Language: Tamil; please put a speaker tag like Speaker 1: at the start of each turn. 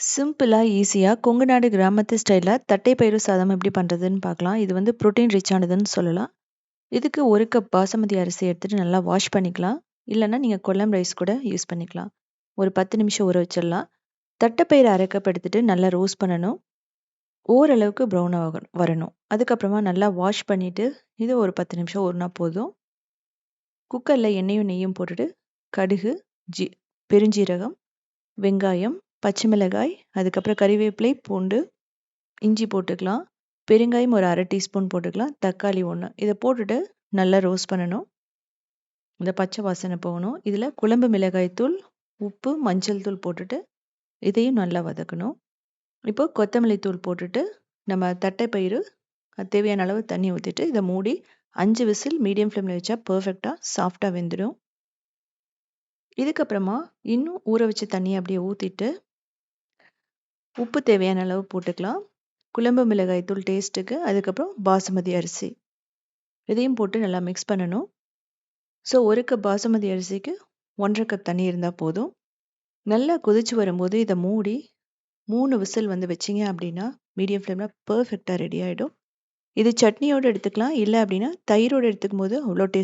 Speaker 1: சிம்பிளா, ஈஸியா கொங்கு நாடு கிராமத்து ஸ்டைல்ல தட்டைப்பயிறு சாதம் எப்படி பண்றதுன்னு பார்க்கலாம். இது வந்து புரோட்டீன் ரிச் ஆனதுன்னு சொல்லலாம். இதுக்கு 1 கப் பாசுமதி அரிசி எடுத்துட்டு நல்லா வாஷ் பண்ணிக்கலாம். இல்லன்னா நீங்க கொல்லம் ரைஸ் கூட யூஸ் பண்ணிக்கலாம். ஒரு 10 நிமிஷம் ஊற வச்சிடலாம். தட்டைப்பயிறு 1/2 கப் எடுத்துட்டு நல்லா ரோஸ்ட் பண்ணணும். ஓரளவுக்கு ப்ரௌன் வரணும். அதுக்கப்புறமா நல்லா வாஷ் பண்ணிட்டு இது ஒரு 10 நிமிஷம் ஊறினா போதும். குக்கர்ல எண்ணெயும் நெய்யும் போட்டுட்டு கடுகு, பெருஞ்சீரகம், வெங்காயம், பச்சை மிளகாய், அதுக்கப்புறம் கறிவேப்பிலை, பூண்டு, இஞ்சி போட்டுக்கலாம். பெருங்காயம் ஒரு 1/2 டீஸ்பூன் போட்டுக்கலாம். தக்காளி 1 இதை போட்டுட்டு நல்லா ரோஸ்ட் பண்ணணும். இந்த பச்சை வாசனை போகணும். இதில் குழம்பு மிளகாய் தூள், உப்பு, மஞ்சள் தூள் போட்டுட்டு இதையும் நல்லா வதக்கணும். இப்போ கொத்தமல்லி தூள் போட்டுட்டு நம்ம தட்டைப்பயிறு தேவையான அளவு தண்ணி ஊற்றிட்டு இதை மூடி 5 விசில் மீடியம் ஃப்ளேமில் வச்சா பர்ஃபெக்டாக சாஃப்டாக வெந்துடும். இதுக்கப்புறமா இன்னும் ஊற வச்ச தண்ணியை அப்படியே ஊற்றிட்டு உப்பு தேவையான அளவு போட்டுக்கலாம். குழம்பு மிளகாய் தூள் டேஸ்ட்டுக்கு, அதுக்கப்புறம் பாசுமதி அரிசி இதையும் போட்டு நல்லா மிக்ஸ் பண்ணணும். ஸோ 1 கப் பாசுமதி அரிசிக்கு 1.5 கப் தண்ணி இருந்தால் போதும். நல்லா கொதிச்சு வரும்போது இதை மூடி 3 விசில் வந்து வச்சிங்க அப்படின்னா மீடியம் ஃப்ளேமில் பர்ஃபெக்டாக ரெடி ஆகிடும். இது சட்னியோடு எடுத்துக்கலாம். இல்லை அப்படின்னா தயிரோடு எடுத்துக்கும் போது அவ்வளோ டேஸ்ட்